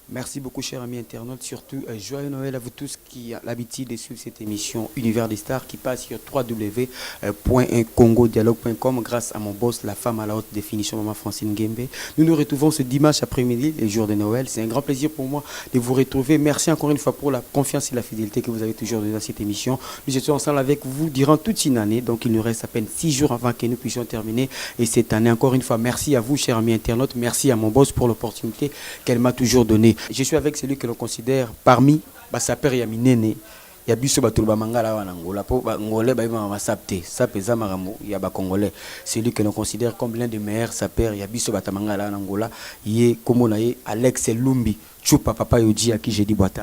Merci beaucoup, chers amis internautes. Surtout, joyeux Noël à vous tous qui ont l'habitude de suivre cette émission Univers des Stars qui passe sur www.congodialogue.com grâce à mon boss, la femme à la haute définition, Maman Francine Gembe. Nous nous retrouvons ce dimanche après-midi, le jour de Noël. C'est un grand plaisir pour moi de vous retrouver. Merci encore une fois pour la confiance et la fidélité que vous avez toujours donné à cette émission. Nous étions ensemble avec vous durant toute une année. Donc, il nous reste à peine 6 jours avant que nous puissions terminer. Et cette année, encore une fois, merci à vous, chers amis internautes. Merci à mon boss pour l'opportunité qu'elle m'a toujours donnée. Je suis avec celui que l'on considère parmi Basaper Yaminene. Il y a biso batulba mangala wa Angola po ngolais ba ma sapte sapeza maramo ya ba congolais, celui que l'on considère comme l'un des meilleurs sapeurs. Il y a biso batamangala en Angola, yé comme on a Alex Lumbi Chupa Papa Yoji à qui j'ai dit boîte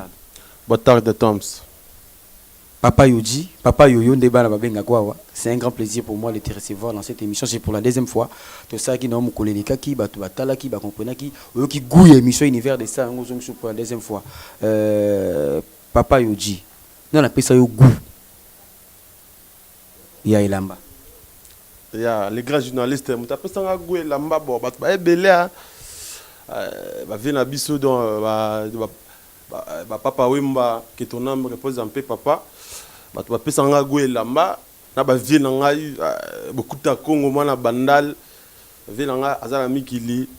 de Toms. Papa Yoji, Papa Yoyo Ndeba Babenga Kwawa. C'est un grand plaisir pour moi de te recevoir dans cette émission. C'est pour la deuxième fois. Tout ça qui n'a pas collé qui bat batala qui bat comprendre qui gouille émission Univers des Stars pour la deuxième fois. Papa Yoji. Non, on appelle ça yo goût. Il y a Elamba. Il y a les grands journalistes. On appelle ça goût Elamba. Bon, bah belé. Bah vient à biso dans Papa Wemba qui ton âme repose en paix papa. Bah tu appelles ça goût Elamba. Na ba vient nga beaucoup de Congo mana bandal. Vient nga azala mikili.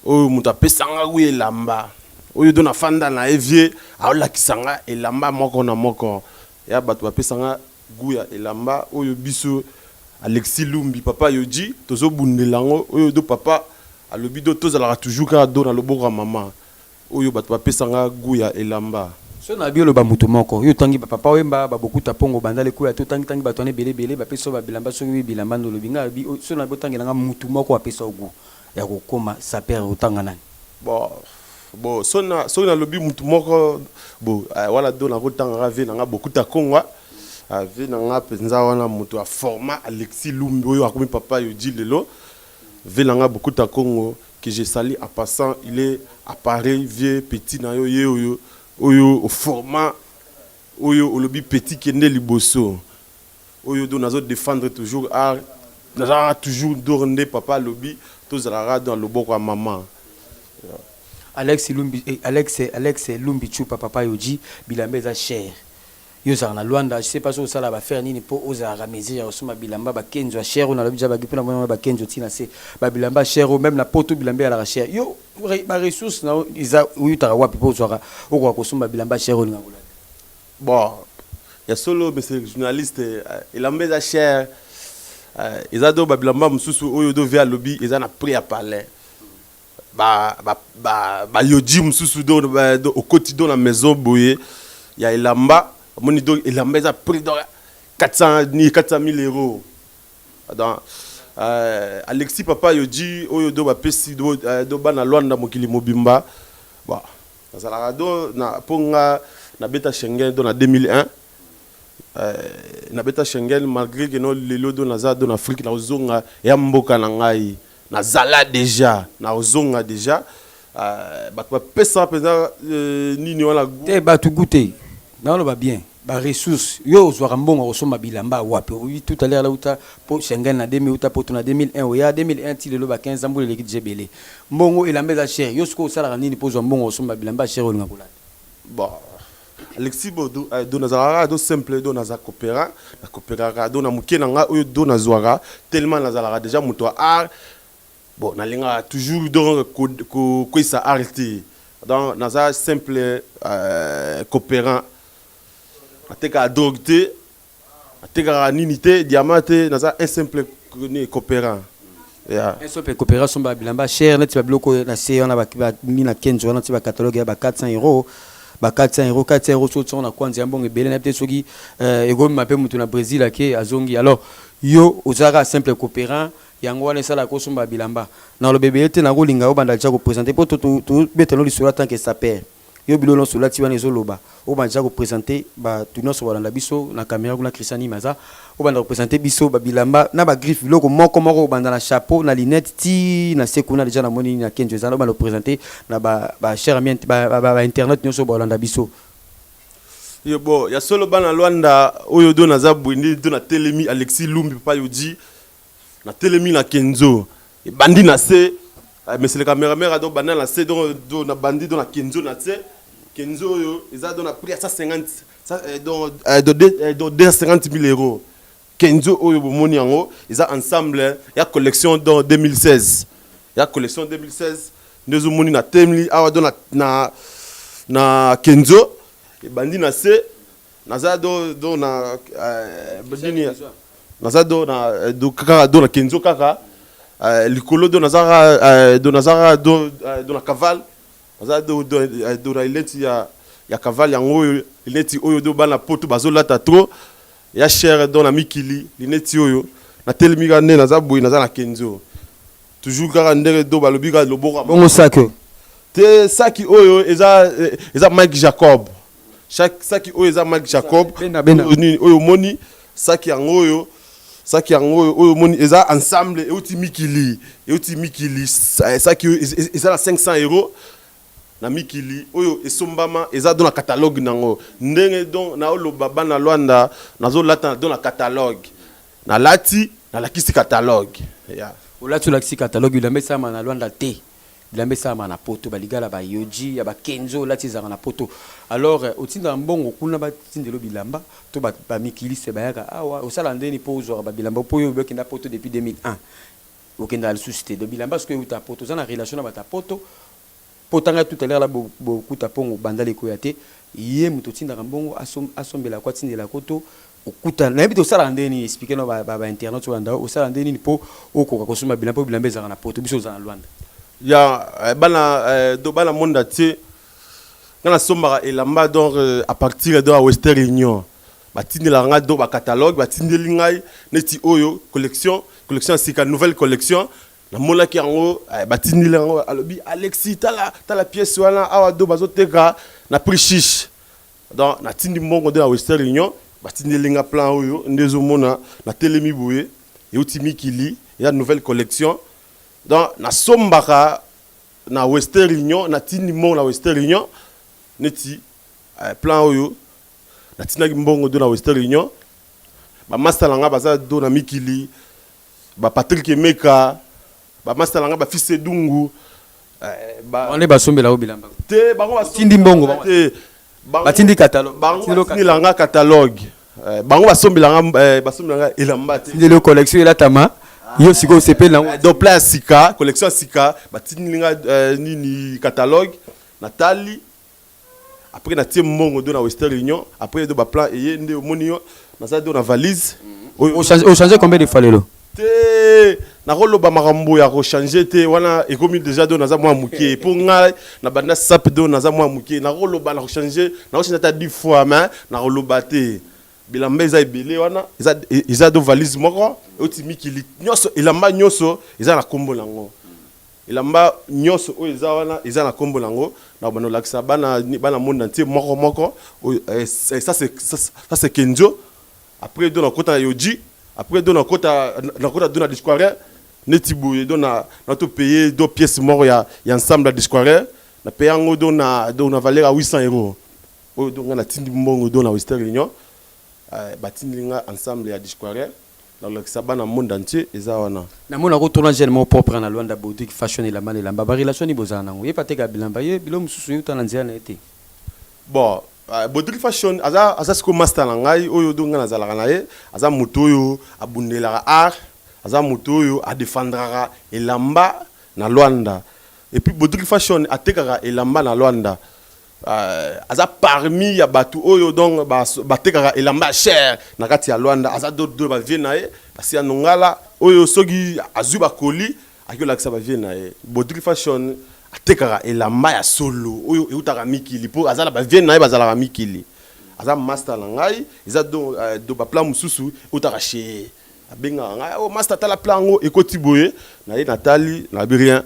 Oh on appelle ça goût Elamba. Oyo dona fanda na evie aola kisanga elamba moko na moko ya bato bapesanga guya elamba oyo biso Alexis Lumbi Papa Yoji tozo bundelango oyo do papa alobi do tozala toujours ka do na loboko mama oyo bato bapesanga guya elamba so na biolo ba mutu moko yo tangi papa wemba ba bokuta pongo bandale ko ya to tangi bato ne belé ba peso ba bilamba so bilamba no lobinga bi so na botangi nga mutu moko apesa ogu ya kokoma saper otanga nani bon sona lobi mutu moko bon wala do na kotanga ve na beaucoup ta kongwa ve na penza wana mutu a format Alexis Lumbi oyo akomi Papa Yoji lelo ve na beaucoup ta kongo que j'ai sali en passant il est appareil vieux petit na yo oyo au format oyo lobi petit kende liboso oyo do nazo défendre toujours art na toujours dorné papa lobi tozala dans le boko maman. Alex Lumbi Chupa Papa Yoji bilamba za cher yo za na Luanda. Je sais pas si ça la va faire ni pour oza ramezi ya osuma bilamba ba kenzo cher on a l'objet ba gipuna ba kenzo tina se ba bilamba cher même la poto bilamba la cher yo ba ressources na iza uyu tara wapi po zora okwa kosuma bilamba cher on ngula. Bon ya solo monsieur journaliste ilamba za cher iza do ba bilamba mususu oyo do via lobby iza na prix à parler. Yoji mususu do au quotidien la maison boye il y a elamba moni do elamba za prix de 400 000 euros dans Alexis Papa Yoji oyo do ba pesi do bana Luanda mokili mobimba bon ça la do na ponga na beta Schengen do na 2001 na beta Schengen malgré que no lelo do na za do na Afrique na zonga ya mboka na ngai na zala déjà na ozonga déjà bato pesa pesa nini wala te bato goûter na lo ba bien ba ressources yo zo rambonga osoma bilamba wapi oui tout à l'heure là uta po Schengen na 2000 uta po na 2001 oya 2001 ti le ba 15 ans pour l'équipe GBL mbongo elamba za cher yo sko sala nini po zo mbongo osoma bilamba cher olinga kula bon Alexis Bodo do nazara do simple do naza coopéra na coopéra do na mukena nga oyo do nazwara tellement nazala déjà muto art. Bon, nalinga toujours donc quoi ça arrêté dans naza simple coopérant ateka drogué ateka ninité diamante naza un simple coopérant Yeah. Un seul coopération ba bilamba cher net ba bloko na se on a ba mina kenzo on a ba catalogue ya ba 400 €. Ba 400 €, 400 € so on a quoi nzambon ebele na peut soki ego mapé mutu na Brésil ake azongi. Alors yo ozaka simple coopérant yango wana sala ko somba bilamba. Na lo bébé te na ko linga o banda cha ko présenter pour tout betelo li sur tant que ça perd. Yo bilolo sur la tiwana ezoloba o banja ko présenter ba tuno so balanda biso na caméra kuna Christiani Maza o banda ko présenter biso ba bilamba na ba griffe biloko moko banda na chapeau na lunette ti na sekuna déjà na moni na kenjo za ba lo présenter na ba cher ami ba internet nyoso balanda biso. Yo bo ya solo bana Luanda oyo do na zabwindi do na telemi Alexis Lumbi papa yodi na telemi na Kenzo e bandi na se mais c'est le caméraman do bana na se do na bandi do na Kenzo na se Kenzo yo ils ont pris à 150 250 000 €. Kenzo oyo bomoni yango ils ont ensemble ya collection dans 2016 ya collection 2016 nous moni na temli awa do na Kenzo e bandi na se naza do na bandini naza do na do kaka do na Kenzo kaka likolo do nazara do na cavale naza do na ileti ya cavale yango ileti oyo do bana poto bazolata trop ya cher do na mikili ileti oyo na telemi ga ne naza boyi naza na Kenzo toujours kaka ndere do balobi ka loboka bongo saki te saki oyo eza Mike Jacob chaque saki oyo eza Mike Jacob oyo moni saki yango oyo oyo moni eza ensemble euti mikili saki eza na 500 € na mikili oyo esombama eza do na catalogue nango ndenge don na oloba bana Luanda nazolata do na catalogue na lati na lakisi catalogue ya olati lakisi catalogue bilamba sama na Luanda te bilamba sama na poto baligala ba yoji ya ba kenzo lati za na poto. Alors otinda mbongo kuna batindelo bilamba to ba mikili se bayaka awa osala ndeni po ozwa ba bilamba po yo bekenda poto depuis 2001 okenda la société de bilamba parce que uta poto za na relation na bata poto potanga tout à l'heure là beaucoup tapongo bandale ko yate ye muto tinda mbongo asombela kwa tindela koto okuta na bito sala ndeni expliquer no ba internet wanda osala ndeni po okoka kosoma bilamba bilamba za na poto biso za na Luanda ya bana do bana monda tie ngana sombara elamba donc à partir de Western Union batindela nga do ba catalogue batindeli ngai neti oyo collection sika nouvelle collection na mola ki yango batindela ngo alobi Alexis tala pièce wana awa do bazoteka na prix chiche donc na tindi mbongo de la Western Union batindeli nga plan oyo ndezo mona na telemi boye euti mikili ya nouvelle collection. Donc na sombaka na Western Union na tindi mbongo na Western Union neti plan oyo na tinaki mbongo do na Western Union ba master langa baza do na mikili ba Patrick Emeka ba master langa ba fils Dungu on est basombela obilamba te bango tindi mbongo batindi catalogue bango langa catalogue bango basombela elamba te le collection ela tama yo siko sepel na do place sika collection sika batindinga nini catalogue Nathalie après na tie mbongo do na Western Union après do ba plan eye nde omoni yo na za do na valise o changer combien de fois lelo te na koloba makambo ya ko changer te wana ekomi déjà do na za mwa mukie pour nga na banda sap do na za mwa mukie na koloba na ko changer ta 10 fois mais na koloba te bilamba eza ebele wana eza do valise moko oti mikili nyoso elamba nyoso eza na kombo lango elamba nyoso oyo eza wana eza na kombo lango na bano lakisa bana monde entier moko ça c'est Kenzo après do na kota yoji après do na kota do na disquaire neti boye do na to payer do pièces moko ya ensemble à disquaire na payango do na valeur à 800 € oyo do na tindi mbongo do na Western Union batinga ensemble ya disquaire dans le sabana monde entier eza wana na mona ko tourner généralement propre na Luanda boutique fashion et la mane lamba ba relation ni bozana ngo yepate ka bilamba ye bilo mususu yuta na nzia na ete bon boutique fashion aza siko master na ngai oyo do ngana zalaka na ye aza moto oyo abundela art aza moto oyo a défendra elamba na Luanda et puis boutique fashion atekaka elamba na Luanda aza parmi ya batu oyo donc batekaka elamba cher na kati ya Luanda aza do ba vie na ye basi ya nongala oyo soki azuba koli akiola kisa ba vie na ye Baudry Fashion atekaka elamba ya solo oyo eutaka mikili po azala ba vie na ye bazala mikili aza master na ngai eza do ba plan mususu eutaka chez abenga ngai o master tala plango ekoti boye na ye Nathalie na bien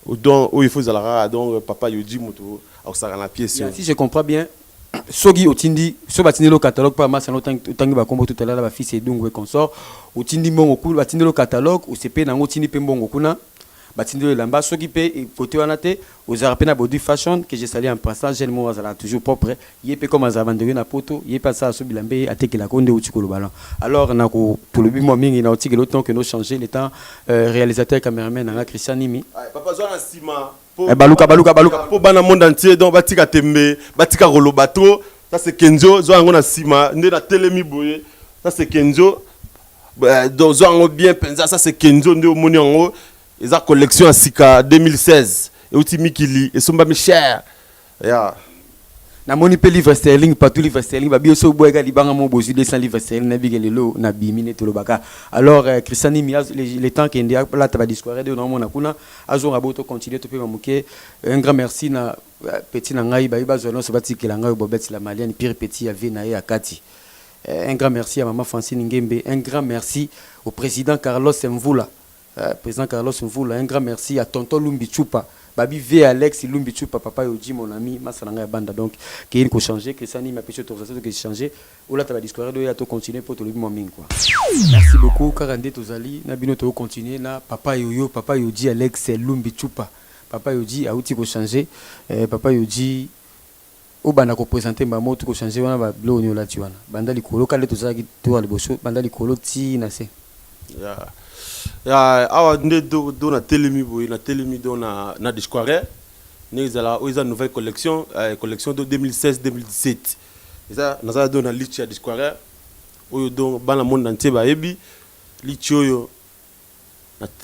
donc il faut zala donc papa yodi moto akusaka na pièce si je comprends bien soki otindi so batindi le catalogue pas master no tangi ba kombo tout à l'heure ba fils et donc consort otindi mbongo ku batindi le catalogue o sepe nango otindi pe mbongo kuna batindi le lamba soki pe côté wana te ozara pe na Baudry Fashion que j'ai salé en passant jeune mo azala toujours propre yé comme azala vendeur na poto yé pas ça so bilambe atekela konde uti le ballon alors na ko tout le bimo mingi na otiki le temps que nous changer le temps réalisateur caméraman na Christian Nimi papa zo na sima baluka pour bana monde entier donc batika tembe batika rolo bateau ça c'est Kenzo zo ngo na sima nde na telemi boye ça c'est Kenzo donc zo ngo bien penza ça c'est Kenzo nde omoni ngo eza collection sika 2016 et outi mikili et somba mi cher ya na moni pe livre sterling partout livre sterling ba bioso boyga libanga mo bozu 200 livre sterling na bigelelo na bimine to lobaka alors Christian Nimi les temps qui ndia la taba discours de no mona kuna azo raboto continuer to pe mamuke un grand merci na petit na ngai ba iba zono so batikela ngai bobet la malienne pire petit ya vina ya kati un grand merci à maman Francine Ngembe un grand merci au président Carlos Mvula président Carlos Mvula un grand merci à tonton Lumbi Chupa Babi V Alex Lumbi Chupa papa Yoji mon ami masalanga banda donc qui est changer que ça ni ma petite autorisation que changer ou là tu vas discours de to continuer pour tout le monde quoi merci beaucoup Karande tozali na bino to continuer na papa Yoyo papa Yoji Alex Lumbi Chupa papa Yoji a outil ko changer papa Yoji au banda ko présenter ma moto ko changer wana ba blo ni olati wana banda likolo kale tozali to liboso banda likolo ti na se ya awa nde do na telemi boy na telemi do na discours ne zala o nouvelle collection collection de 2016 2017 eza nazala do na lichi ya discours oyo do bana monde entier ba yebi lichi oyo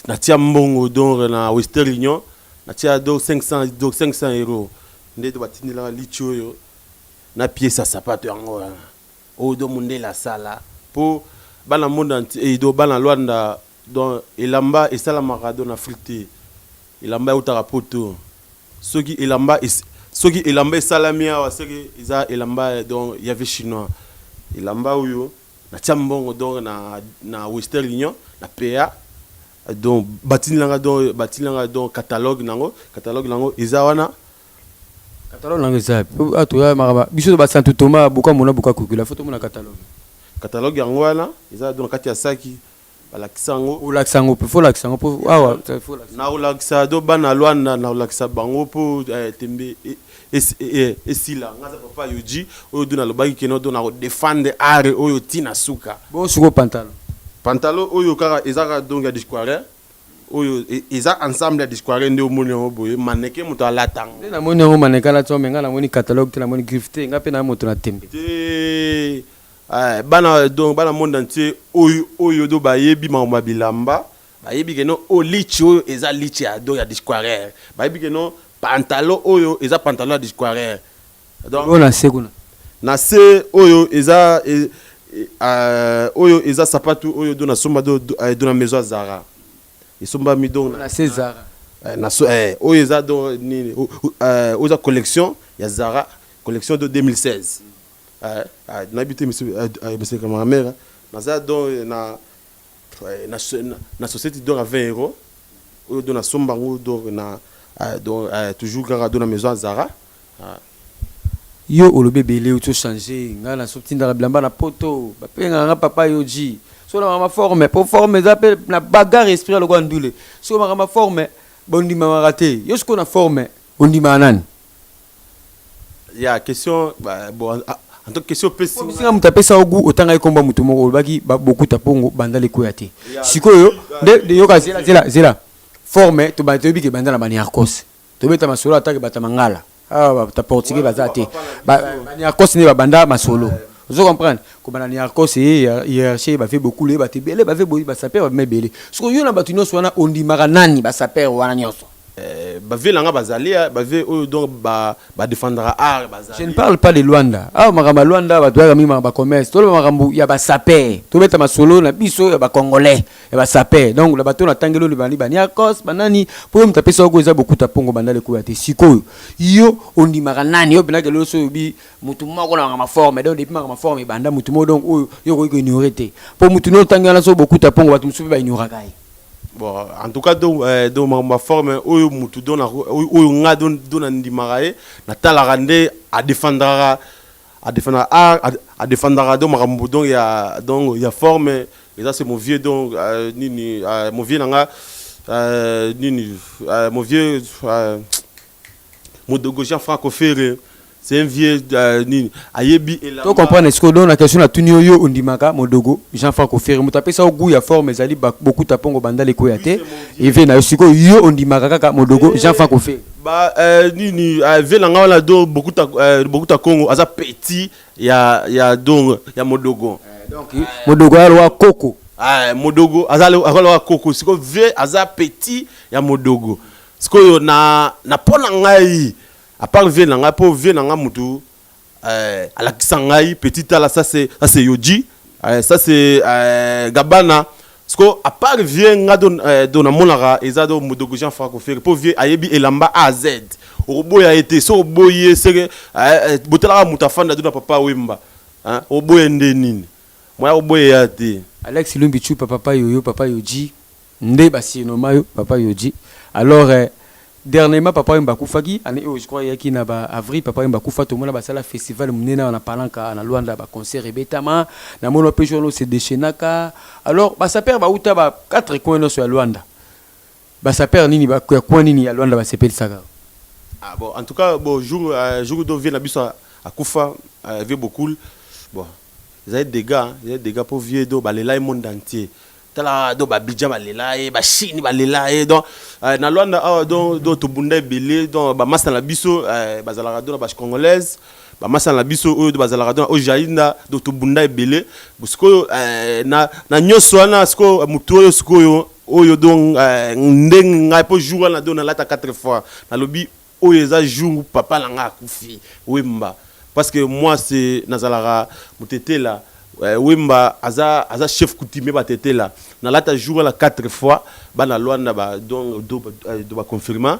na tia mbongo do na Western Union na tia do 500 euros nde do batini la lichi oyo na pièce à sapato yango o do monde la sala po bana monde entier do bana Luanda donc elamba esala marado na frité elamba utaka poto soki elamba esalami awa soki eza elamba donc yave chinois elamba uyo na tiambongo donc na Western Union na PA donc batinanga donc catalogue nango eza wana catalogue nango eza ato ya maraba biso ba santu toma buka mona buka kukula photo mona catalogue yango wana eza donc kati ya saki balaksango ulaksango pe folaksango po awa na ulaksa do bana Luanda na ulaksa bango po tembe esila ngaza papa Yoji oyo do na lobaki keno do na défendre art oyo tina suka bon suko pantalon oyo kaka ezaka donc ya discours oyo eza ensemble ya discours nde omoni ngo boye maneke moto alatango na moni ngo maneka la to menga na moni catalogue te na moni grifté ngape na moto na tembe bana donc bana monde entier oyo do bayebi ma bilamba bayebi que non lichi oyo eza lichi ya do ya discours bayebi que non pantalon oyo eza pantalon ya discours donc on a seguna na se oyo eza sapato oyo do na somba do na maison Zara isomba mi do na Zara na so oyo eza do ni oza collection ya Zara collection de 2016 n'habité monsieur cameraman naza donc na société donc à 20 euros ou donc na sombango donc na donc toujours quand dans la maison Zara yo olobe belé ou to changer nga na sorti ndara blamba na poto ba penga nga papa Yoji so na ma forme pour forme zape na bagarre esprit le gwandule so ma forme bondi ma raté yo ce qu'on a forme bondi manani il y a question bon en tant que question pessimiste singa mutapesa ogu otanga ikomba mutu moko olbaki beaucoup tapongo banda le koyate sikoyo de yoka zela forme to ba tobi ke banda la mani arkos to beta masolo atake bata mangala ta portugais bazate mani arkos ne ba banda masolo vous comprenez comme mani arkos hiérarchie ba fait beaucoup le ba te belé ba fait boyi ba saper ba mebele sikoyo na batu nyonso wana ondimaka nani ba saper wana nyonso bavie langa bazali bavie oyo donc ba défendra art bazali. Je ne parle pas de Luanda. Ah makamba Luanda ba doya mi ba commerce. Tolo makambu ya ba saper. To beta masolo na biso ya ba congolais ya ba saper. Donc la bato na tangelo le bani bani akos banani pour me taper ça ko za beaucoup tapongo bandale ko ya te sikoyo. Yo ondi makanani yo benaka lo so bi mutu moko na ma forme donc depuis ma forme banda mutu mo donc oyo yo ko ignorer te. Pour mutu no tangela so beaucoup tapongo batu musu ba ignorer kai. Bon, en tout cas, ma forme, oyo mutu dona, oyo nga dona ndimarae, na talarande à défendre donc makambo donc il y a forme et ça c'est mon vieux donc nini mon vieux nanga nini mon vieux Modogo Jean-Franco Ferré. C'est un vieux ayebi et là. Tu comprends est-ce que dans la question la tunio yo ondimaka Modogo Jean-Franco Ferré mutape ça au goût ya forme ezali beaucoup tapongo banda le koyate et vena siko yo ondimaka kaka Modogo Jean-Franco Ferré ba nini velanga wala do beaucoup ta Congo aza petit ya donc ya Modogo donc Modogo alwa Koko Modogo alwa Koko siko ve aza petit ya Modogo siko yo na pona ngai à part venanga pour venanga mutu à la kisangai petit ala ça c'est Yoji ça c'est Gabana parce à part venga don monara ezado Modogo Jean-Franco Ferré pour vie ayebi elamba A Z oboya a été so boye c'est botala mutafanda dona papa wemba hein oboye ndenini moi oboye ya te Alex Lumbichu papa yoyo papa Yoji nde basi no mayo papa Yoji alors dernièrement papa Mba Koufaki année je crois qu'il y a ba avril papa Mba Koufa tout le monde ba sala festival munena na palanka na Luanda ba concert ebetama na mono pejono c'est déchenaka alors ba saper ba uta ba 4 coins sur Luanda ba saper nini ba coin nini ya Luanda ba sepel saka ah bon en tout cas bon jour do vient na biso à Koufa avait beaucoup bon ils avaient des gars pour vieux do ba le monde entier tala do ba bidja balela ba chini balela donc na Luanda do to bunda belé donc ba masa na biso bazala do ba congolaise ba masa na biso o do bazala do o jainda do to bunda belé busko na nyoso wana sko mutu oyo sko oyo donc ndenga po jour na do na lata 4 fois na lobi oyo za jour papa langa kufi wemba parce que moi c'est nazalara mutete là Wemba aza chef coutumier batete là na lata jour la 4 fois ba na Luanda ba donc do ba confirmer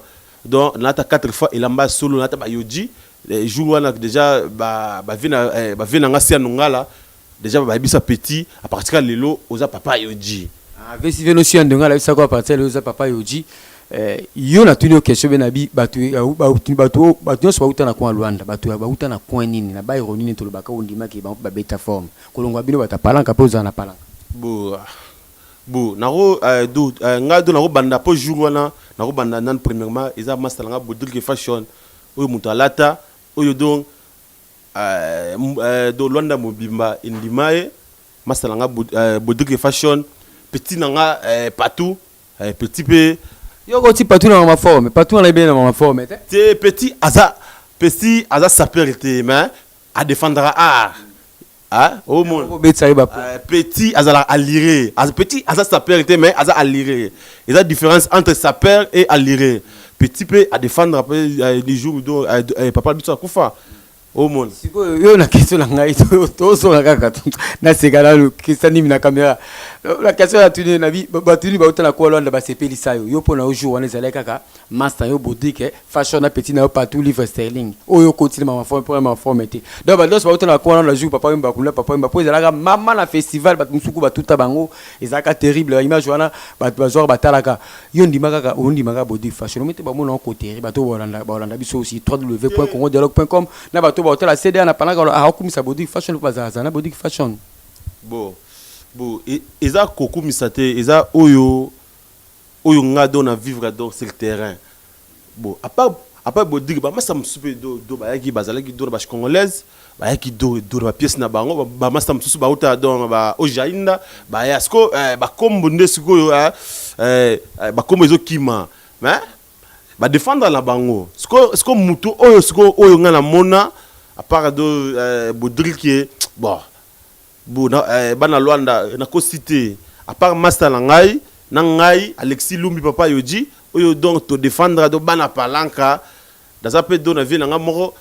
donc na lata 4 fois elamba solo na lata ba Yoji jour wana déjà ba vina ngasi anongala déjà ba bisa petit à partir de lelo oza papa Yoji vesi veno si andongala bisa ko à partir de oza papa Yoji yo na tunio question benabi batu so bauta na kwa Luanda batu bauta na kwa nini na ba ironini to lobaka ondima ke ba beta forme kolongwa bino bata palanka poza na palanka bo naro do ngado naro banda po jour wana naro banda nan premièrement eza master nga bodil fashion oyo muto alata oyo donc do Luanda mobimba indimae master nga bodil fashion petit nanga partout petit pe yo ko ti partout na ma forme partout na bien na ma forme te petit aza saperité mais à défendre art ah au monde petit aza aliré petit aza saperité mais aza aliré il y a différence entre saper et aliré petit peu à défendre après des jours do papa biso akufa au monde siko yo na question na ngai to so na kaka na segala lo kisani na caméra la question la tuni na bi batuni ba utana ko Luanda ba sepeli sayo yo pona au jour on ezala kaka master yo boutique fashion na petit na partout livre sterling oyo continue ma forme pour ma forme té donc ba dos ba utana ko Luanda jour papa mba kula papa mba poza la mama na festival ba musuku ba tuta bango ezaka terrible image wana ba genre batalaka yo ndima kaka ondima boutique fashion mete ba mona ko terrible ba to Luanda biso aussi www.congodialogue.com na ba ba la CD na panaka a okumisa boutique fashion bazana boutique fashion bon eza kokumisa te eza oyo ngado na vivre dans ce terrain bon à part boutique ba masa msupe do ba yaki bazalaki do ba congolaise ba yaki do ba pièce na bango ba masa msusu ba uta donc ba ojainda ba yasko ba kombo ndesiko ba kombo ezokima mais ba défendre la bango sko mutu oyo sko oyo nga na mona à part de Baudril qui est bon bana Luanda na ko cité à part master nangai Alexis Lumbi papa Yoji oyo donc to défendre do bana palanka dans un peu do na vie na moko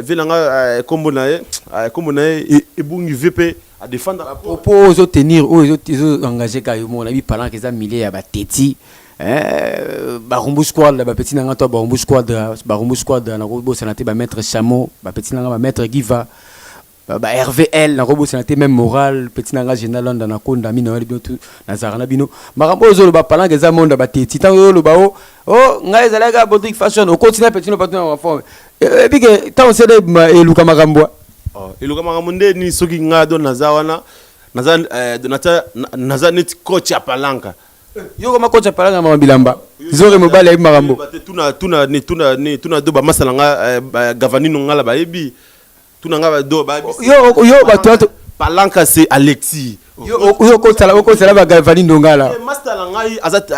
vilanga kombo na ebungi VP à défendre propos aux tenir aux engagés kayo na bi palanka eza milliers ya bateti Barumbu squad ba petit nanga to Barumbu squad na robo sanate ba maître Chamo ba petit nanga ba maître Giva ba RVL na robo sanate même moral petit nanga général London na konda mino wali biotu na zarana bino makambo zo ba palanka eza monde ba teti tango lo ba o ngai zalaga boutique fashion o continue petit no patron na forme et puis que tant c'est de eluka makambo eluka makambo nde ni soki ngado na zawana naza net coach ya palanka yo koma coach apalanga mama bilamba zore mobile ya makambo tuna do ba masala nga gavanino ngala ba yebi tuna nga ba do ba yo bato palanka c'est Alexis yo ko sala ba gavanino ngala masala ngai azat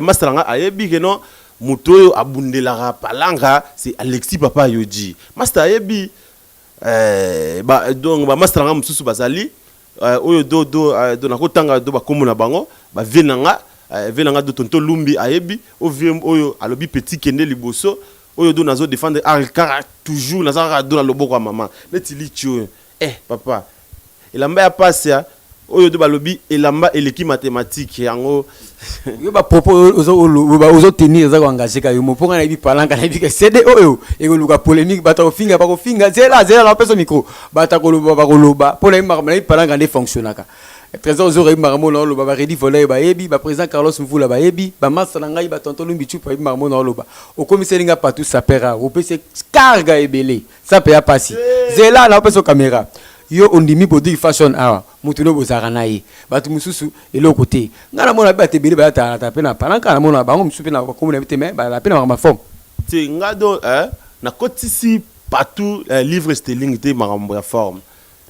masala nga ayebi ke no muto abundela palanka c'est Alexis papa yoji master ayebi ba donc ba masala nga mususu bazali oyo do na kotanga do ba komona bango ba venanga velanga do tonto lumbi ayebi oyo alobi petit kende liboso oyo do nazo défendre car toujours naza do na loboko ya maman neti lichio papa elamba ya passe oyo do balobi elamba eleki mathématique yango yo ba propos ozo tenir za engagé ka yo moponga na bi palanka na bi ke cd oyo ekoluka polémique bata ko finga zela na peso micro bata ko loba pour na bi palanka ne fonctionnaka trésor zo rebi maramo na loba ba redi voler ba yebi ba président Carlos Mvula ba yebi ba massa na ngai ba tonton lumbi chupa yebi maramo na loba o commissaire nga partout ça pera o pese carga ebele ça peut ya passer zela na peso caméra yo ondimi body fashion awa mutu no bozara na ye batu mususu eloko te ngana mona ba tebele ba ta pe na palanka na mona bango mususu pe na ko mona biteme ba la pe na ma forme te ngado na kotisi partout livre sterling te makambo ya forme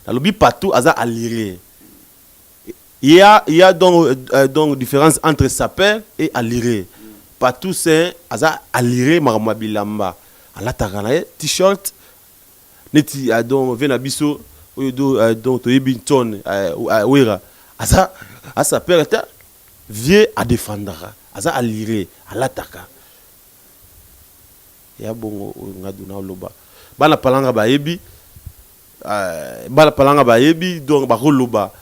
na lobi partout aza à lire. Il y a donc différence entre saper et aliré. Partout c'est aliré maramabilamba. Ala takana t-shirt neti donc venabiso oyo donc to yebinton wera asa perta vie à défendre asa aliré ala taka. Ya bongo ngaduna loba. Bana palanga ba yebi donc ba loba.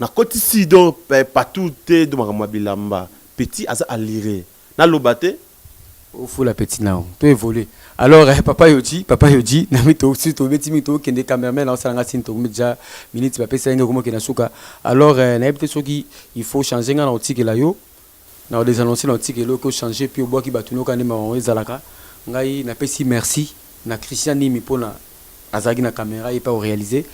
Na côté si donc partout te de makamabiliamba petit asa aliré na lobate au fou la petite nao to évoluer alors papa yodi na mito si to beti mito kende cameraman na sala ngasi to media minute ba pesa ngo komo kena suka alors na ebite soki il faut changer nga na otike la yo na des annoncer na otike lo ko changer puis au bois ki batuno ka ne ma ezalaka ngai na pesi merci na Christian Nimi pona azagi na caméra et pas réaliser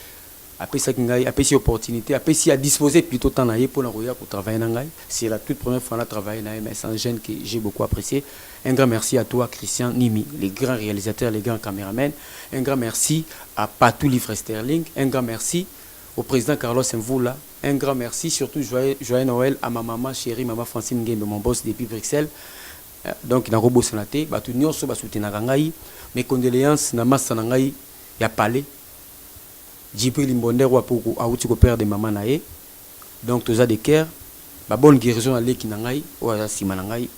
après ça après cette opportunité après si à disposer plutôt temps naïe pour travailler nangai c'est la toute première fois à travailler naïe mais c'est un jeune que j'ai beaucoup apprécié. Un grand merci à toi Christian Nimi, les grands réalisateurs, les grands caméramans. Un grand merci à Patou Livre Sterling. Un grand merci au président Carlos Mvula. Un grand merci surtout joyeux Noël à ma maman chérie maman Francine Ngembe, mon boss depuis Bruxelles. Donc na robo sanate batu nyonso ba soutenir ngai mes condoléances na massa ngai ya palais Djibril Mbonder wa poko auti ko père de maman nae donc toza de cœur ba bonne guérison à leki nangai o ya sima nangai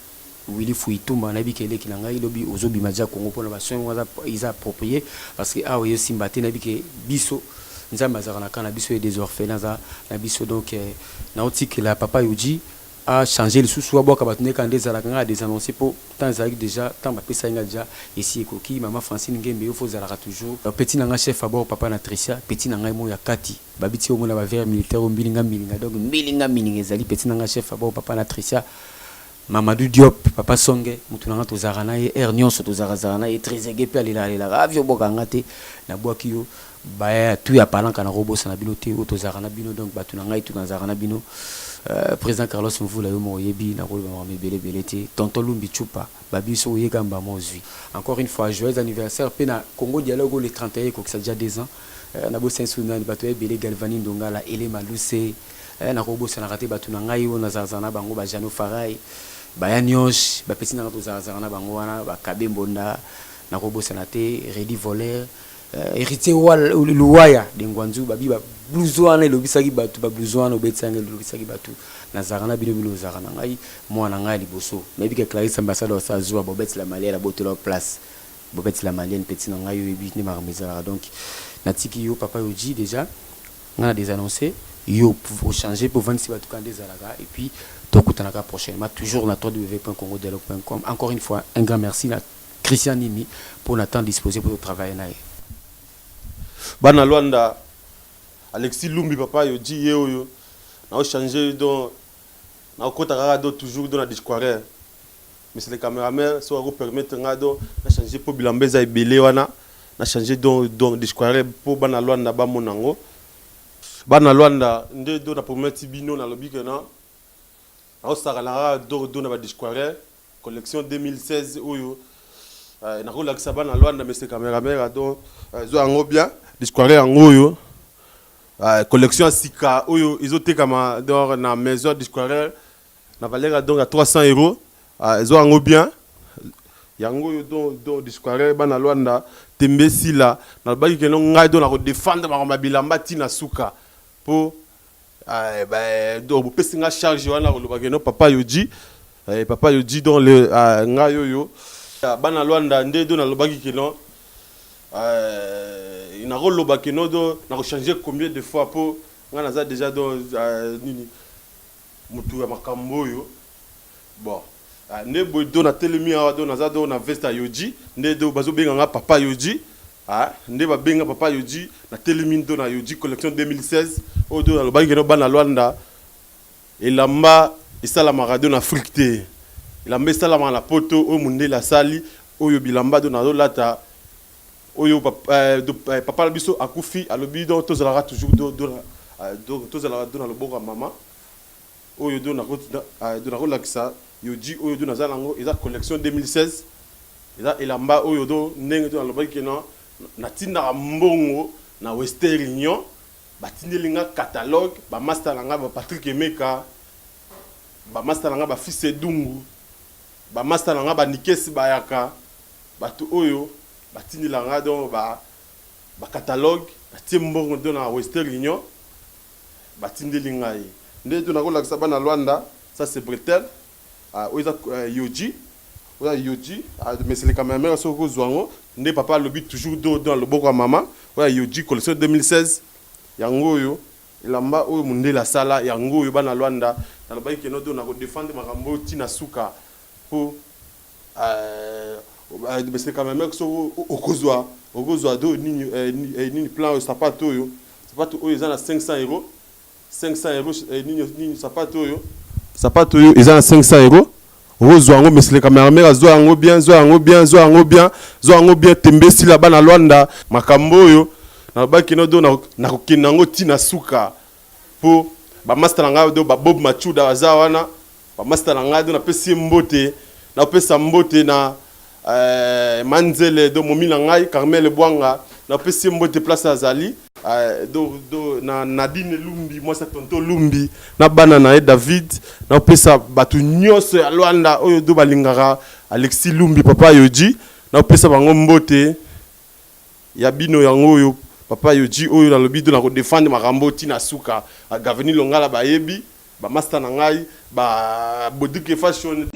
Willy Fuitumba na bike leki nangai lobi ozobi maja Congo pona ba soin waza ils approprié parce que ah oui simbate na bike biso nzamba za kana kana biso et des orphelins na biso donc na otiki la papa yoji a changé le sous-soir boka batune quand des alakanga des annoncés pour tant ça déjà tant ba pesa nga déjà ici ekoki maman Francine Ngembe il faut zalaka toujours petit nanga chef abord papa na Tricia petit nanga mo ya kati babiti omona ba vers militaire o mbilinga donc mbilinga ezali petit nanga chef abord papa na Tricia Mamadou Diop papa Songe mutu nanga to zarana e nyonso to zarazana e trezege pe alela ravio boka ngate na boaki yo ba tu ya palanka na robo sana bino te to zarana bino donc batu nanga tu na zarana bino président Carlos Mvula yo moyebi na rôle ba mebele te tonton Lumbi Chupa babiso yeka mba mozwi encore une fois joyeux anniversaire pe na Congo Dialogue le 31 ko ça déjà 2 ans na bo sensu na bato ebele Galvani Ndongala ele maluse na robo sana raté batu na ngai na zazana bango ba Jano Farai ba Yanyosh ba petit na to zazana bango wana ba Kabembonda na robo sana te Redi Voler héritier Luwaya de Ngwanzu babi ba blouson et lobisaki batu ba blouson obetsanga lobisaki batu nazarana bino bino zarana ngai mwana ngai liboso mais que Clarisse ambassadeur sa joie bobet la malienne la botte leur place bobet la malienne petit ngai yo ebi ne marmezala donc natiki yo papa yoji déjà on a des annoncés yo pour changer pour vendre si batu quand des alaga et puis tokutanaka prochainement toujours na www.congodialogue.com. Encore une fois un grand merci à Christian Nimi pour notre temps disposé pour travailler naï. Bana Luanda Alexis Lumbi papa yo dit yo na changer donc na kota do toujours dans la discoire mais c'est les caméramans so va permettre ngado na changer pour bilambeza ebele wana na changer donc discoire pour bana Luanda ba monango bana Luanda nde do na promettre bino na lobi que na sara na do na ba discoire collection 2016 oyo na relaxa bana Luanda mais c'est caméraman donc zo ango bien discoire yango yo collection sika oyo izoteka ma dans na maison discoire na valeur donc à 300 €. Zo ango bien yango yo donc discoire bana Luanda tembesi la na baki ke no ngai do na ko défendre ma bilamba tina suka po do bo pesinga charge wana ko lobaki no papa yoji dans le ngai yo bana Luanda nde do na lobaki ke no il a changé combien de fois pour on a déjà dans nini mutu ya makambo yo bon ne bodo na telemi do na za do na vesta yoji ne do bazo benga papa yoji ne ba benga papa yoji na telemi do na yoji collection 2016 o do na lo bagi no bana Luanda elamba isala marado na fricté elamba isala na poto o munde la sali oyo bilamba do na do lata oyo papa biso akufi alobi do tozala toujours tozala do na loboko mama oyo do na lakisa yoji oyo do na za nango eza collection 2016 eza elamba oyo do ndenge do na lobaki kena na tinda mbongo na Western Union batindelinga catalogue ba master langa ba Patrick Emeka ba master langa ba Fils Dungu ba master langa ba Nikesi Bayaka batu oyo batini langa donc ba catalogue batie mbongo do na Western Union batindi lingai nde do na ko lakisa bana Luanda ça c'est Bretel oza yoji mais c'est les caméramans so ko zwango nde papa lobi toujours dans le boko mama oya yoji collection 2016 yango yo elamba oyo munde la sala yango yo bana Luanda na lobi ke no do na ko défendre makambo tina suka pour mais c'est quand même so okozwa do nini plan sapato oyo eza na 500 €. 500 € nini sapato oyo eza na 500 €. Okozwa yango mais les caméramans zo yango bien tembesi la bana Luanda makambo oyo na baki no do na kokenda ngo tina suka po ba master nga do ba Bob Machuda waza wana ba master nga do na pesi mbote na pesa mbote na Manzele do momila ngai Carmel Bwanga na pesi mbote place azali do na Nadine Lumbi moi sa tonto Lumbi na bana na David na pesa batu nyonso ya Luanda oyo do balingara Alexis Lumbi papa yoji na pesa bango mbote ya bino yango oyo papa yoji oyo na lobi do na ko défendre makambo tina suka Gaveni Longala bayebi ba master na ngai ba Boduke fashion